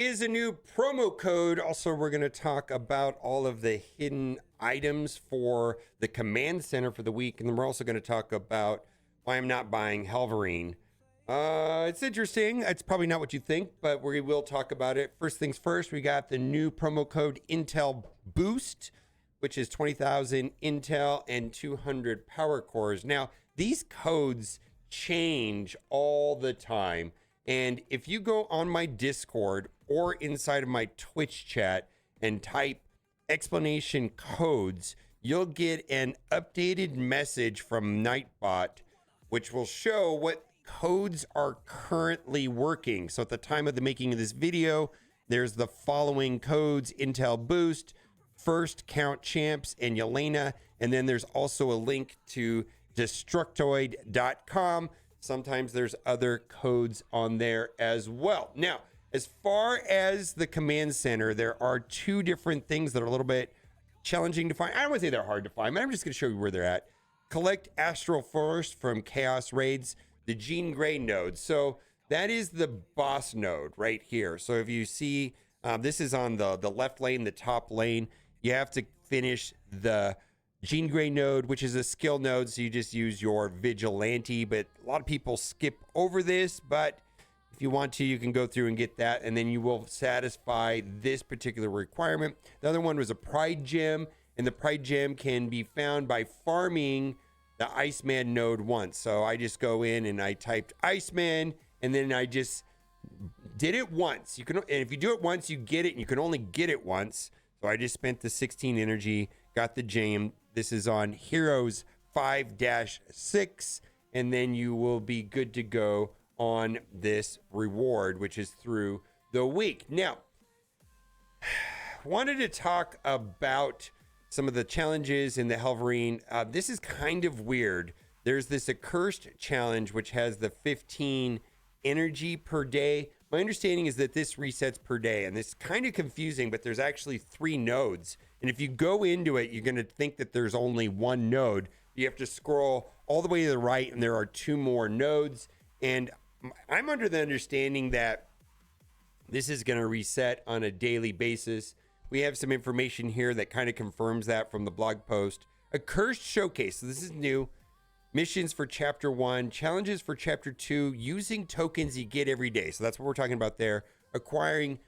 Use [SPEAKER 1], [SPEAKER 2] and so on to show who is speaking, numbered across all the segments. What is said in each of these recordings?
[SPEAKER 1] is a new promo code. Also, we're going to talk about all of the hidden items for the command center for the week. And then we're also going to talk about why I'm not buying HELLVERINE. It's interesting. It's probably not what you think, but we will talk about it. First things first, we got the new promo code Intel Boost, which is 20,000 Intel and 200 power cores. Now, these codes change all the time. And if you go on my Discord or inside of my Twitch chat and type explanation codes, you'll get an updated message from Nightbot, which will show what codes are currently working. So at the time of the making of this video, there's the following codes: Intel Boost, First Count Champs, and Yelena. And then there's also a link to Destructoid.com. Sometimes there's other codes on there as well. Now, as far as the command center, there are two different things that are a little bit challenging to find. I don't want to say they're hard to find, but I'm just going to show you where they're at. Collect Astral Force from Chaos Raids, the Jean Grey node. So that is the boss node right here. So if you see, this is on the left lane, the top lane. You have to finish the Jean Grey node, which is a skill node, so you just use your Vigilante, but a lot of people skip over this, but if you want to, you can go through and get that, and then you will satisfy this particular requirement. The other one was a Pride Gem, and the Pride Gem can be found by farming the Iceman node once. So I just go in and I typed Iceman, and then I just did it once. You can, and if you do it once, you get it, and you can only get it once. So I just spent the 16 energy, got the gem. This is on Heroes 5-6, and then you will be good to go on this reward, which is through the week. Now, wanted to talk about some of the challenges in the HELLVERINE. This is kind of weird. There's this accursed challenge, which has the 15 energy per day. My understanding is that this resets per day, and it's kind of confusing, but there's actually 3 nodes. And if you go into it, you're going to think that there's only one node. You have to scroll all the way to the right, and there are 2 more nodes. And I'm under the understanding that this is going to reset on a daily basis. We have some information here that kind of confirms that from the blog post. A cursed showcase. So this is new. Missions for Chapter 1, challenges for Chapter 2, using tokens you get every day. So that's what we're talking about there. Acquiring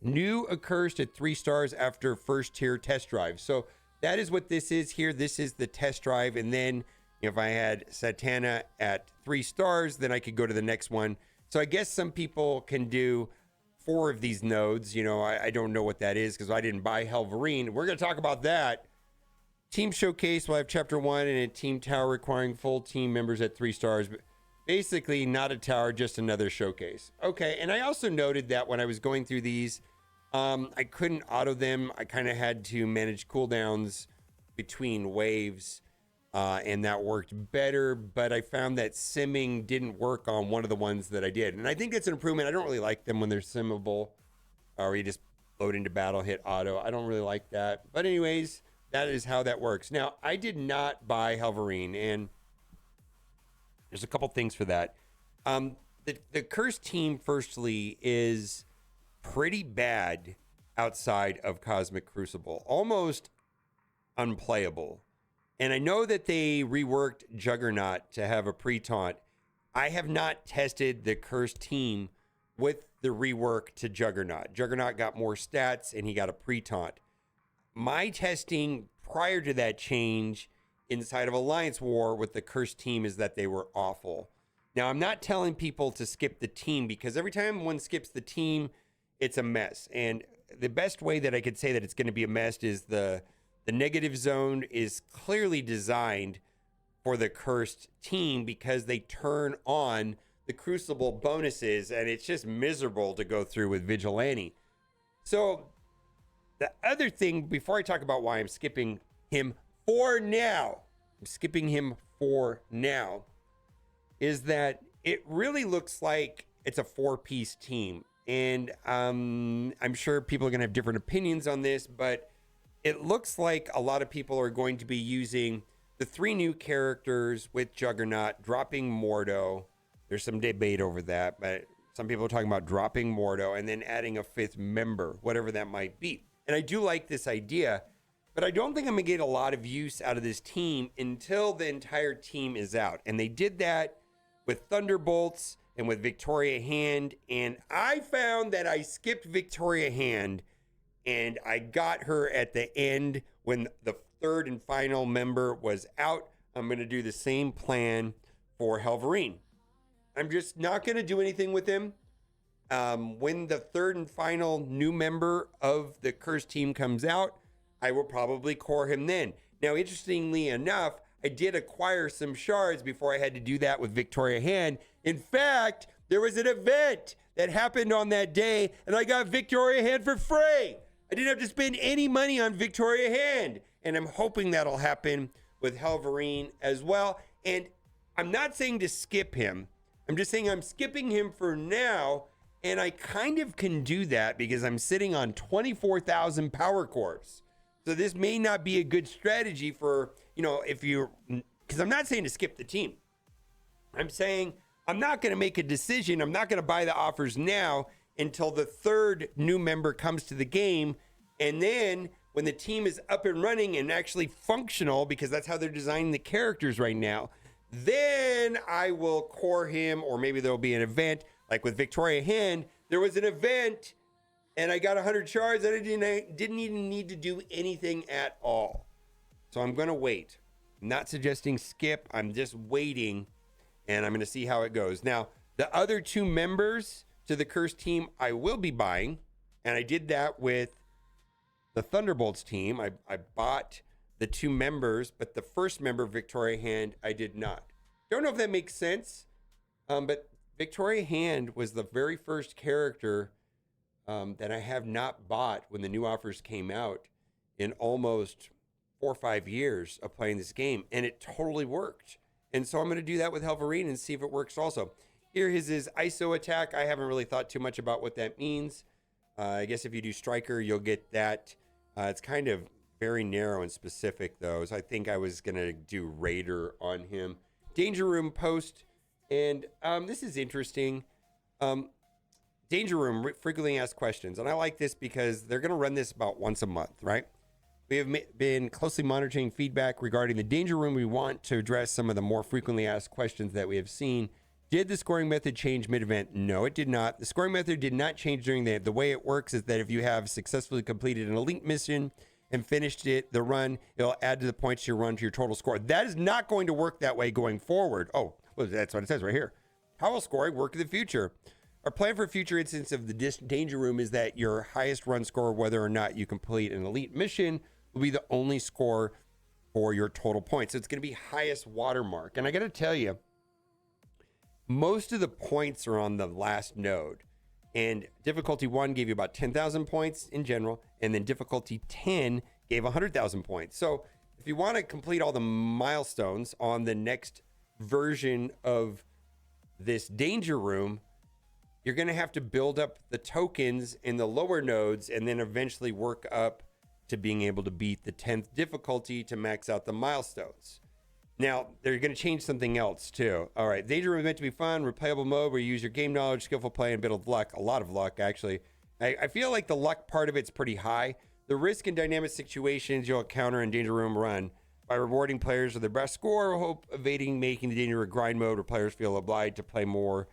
[SPEAKER 1] new accursed at 3 stars after first tier test drive. So that is what this is here. This is the test drive. And then if I had Satana at 3 stars, then I could go to the next one. So I guess some people can do 4 of these nodes. You know, I don't know what that is because I didn't buy HELLVERINE. We're going to talk about that. Team Showcase will have Chapter 1 and a Team Tower requiring full team members at 3 stars. But basically, not a tower, just another showcase. Okay, and I also noted that when I was going through these, I couldn't auto them. I kind of had to manage cooldowns between waves, and that worked better. But I found that simming didn't work on one of the ones that I did. And I think it's an improvement. I don't really like them when they're simmable, or you just load into battle, hit auto. I don't really like that. But anyways, that is how that works. Now, I did not buy HELLVERINE, and there's a couple things for that. The cursed team, firstly, is pretty bad outside of Cosmic Crucible, almost unplayable. And I know that they reworked Juggernaut to have a pre-taunt. I have not tested the cursed team with the rework to Juggernaut. Juggernaut got more stats, and he got a pre-taunt. My testing prior to that change inside of Alliance War with the cursed team is that they were awful. Now, I'm not telling people to skip the team, because every time one skips the team, it's a mess. And the best way that I could say that it's going to be a mess is the negative zone is clearly designed for the cursed team because they turn on the Crucible bonuses, and it's just miserable to go through with Vigilante. So the other thing, before I talk about why I'm skipping him for now, is that it really looks like it's a 4-piece team. And I'm sure people are going to have different opinions on this, but it looks like a lot of people are going to be using the 3 new characters with Juggernaut, dropping Mordo. There's some debate over that, but Some people are talking about dropping Mordo and then adding a 5th member, whatever that might be. And I do like this idea, but I don't think I'm going to get a lot of use out of this team until the entire team is out. And they did that with Thunderbolts and with Victoria Hand. And I found that I skipped Victoria Hand and I got her at the end when the 3rd and final member was out. I'm going to do the same plan for HELLVERINE. I'm just not going to do anything with him. When the 3rd and final new member of the Cursed team comes out, I will probably core him then. Now, interestingly enough, I did acquire some shards before I had to do that with Victoria Hand. In fact, there was an event that happened on that day, and I got Victoria Hand for free. I didn't have to spend any money on Victoria Hand, and I'm hoping that'll happen with HELLVERINE as well. And I'm not saying to skip him. I'm just saying I'm skipping him for now, and I kind of can do that because I'm sitting on 24,000 power cores. So this may not be a good strategy for, if you're, because I'm not saying to skip the team. I'm saying I'm not going to make a decision. I'm not going to buy the offers now until the 3rd new member comes to the game. And then when the team is up and running and actually functional, because that's how they're designing the characters right now, then I will core him, or maybe there'll be an event like with Victoria Hand. There was an event and I got 100 shards and I didn't even need to do anything at all. So I'm going to wait. I'm not suggesting skip. I'm just waiting and I'm going to see how it goes. Now, the other 2 members to the Cursed team I will be buying, and I did that with the Thunderbolts team. I bought the 2 members, but the 1st member, Victoria Hand, I did not. Don't know if that makes sense, but Victoria Hand was the very first character that I have not bought when the new offers came out in almost 4 or 5 years of playing this game, and it totally worked. And so I'm going to do that with HELLVERINE and see if it works also. Here is his ISO attack. I haven't really thought too much about what that means. I guess if you do Striker, you'll get that. It's kind of very narrow and specific, though. So I think I was going to do Raider on him. Danger Room post. And this is interesting. Danger Room, frequently asked questions. And I like this because they're going to run this about once a month, right? We have been closely monitoring feedback regarding the Danger Room. We want to address some of the more frequently asked questions that we have seen. Did the scoring method change mid-event? No, it did not. The scoring method did not change during the way it works is that if you have successfully completed an elite mission and finished the run, it'll add to the points you run to your total score. That is not going to work that way going forward. Oh, well, that's what it says right here. How will scoring work in the future? Our plan for future instance of the Danger Room is that your highest run score, whether or not you complete an elite mission, will be the only score for your total points. So it's going to be highest watermark. And I got to tell you, most of the points are on the last node. And difficulty 1 gave you about 10,000 points in general. And then difficulty 10 gave 100,000 points. So if you want to complete all the milestones on the next version of this Danger Room, you're going to have to build up the tokens in the lower nodes and then eventually work up to being able to beat the 10th difficulty to max out the milestones. Now, they're going to change something else too. All right, Danger Room is meant to be fun, replayable mode where you use your game knowledge, skillful play, and a bit of luck. A lot of luck, actually. I feel like the luck part of it's pretty high. The risk and dynamic situations you'll encounter in Danger Room run by rewarding players with their best score, hope evading making the Danger Room grind mode where players feel obliged to play more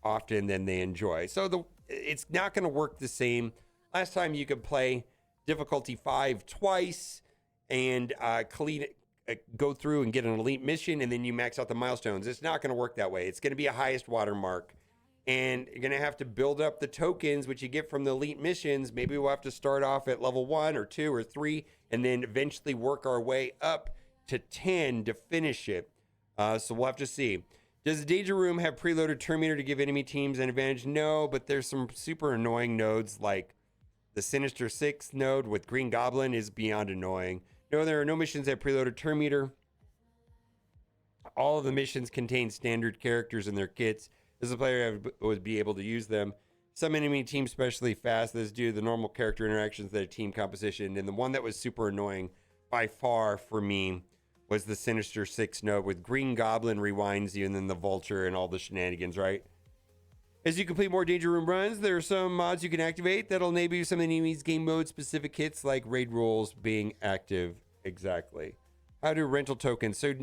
[SPEAKER 1] often than they enjoy. So it's not going to work the same. Last time you could play difficulty 5 twice and go through and get an elite mission, and then you max out the milestones. It's not going to work that way. It's going to be a highest watermark, and you're going to have to build up the tokens which you get from the elite missions. Maybe we'll have to start off at level 1 or 2 or 3 and then eventually work our way up to 10 to finish it. So we'll have to see. Does the Danger Room have preloaded turn meter to give enemy teams an advantage? No, but there's some super annoying nodes like the Sinister 6 node with Green Goblin is beyond annoying. No, there are no missions that preloaded turn meter. All of the missions contain standard characters in their kits. As a player, would be able to use them. Some enemy teams especially fast. This is due to the normal character interactions that a team composition. And the one that was super annoying by far for me was the Sinister 6 node with Green Goblin rewinds you and then the Vulture and all the shenanigans, right? As you complete more Danger Room runs, there are some mods you can activate that'll enable you some of the enemy's game mode specific hits like raid rules being active. Exactly. How do rental tokens? So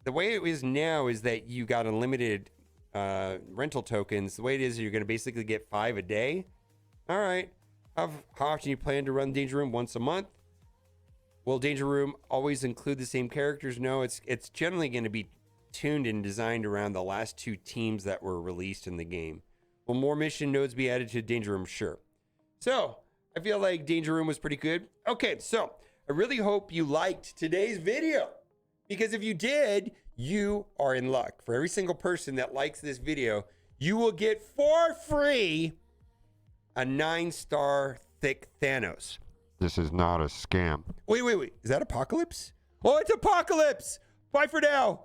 [SPEAKER 1] the way it is now is that you got unlimited rental tokens. The way it is, you're going to basically get 5 a day. All right. How often you plan to run Danger Room? Once a month? Will Danger Room always include the same characters? No, it's generally going to be tuned and designed around the last 2 teams that were released in the game. Will more mission nodes be added to Danger Room? Sure. So I feel like Danger Room was pretty good. Okay, so I really hope you liked today's video, because if you did, you are in luck. For every single person that likes this video, you will get for free a 9-star thick Thanos. This is not a scam. Wait. Is that Apocalypse? Oh, it's Apocalypse. Bye for now.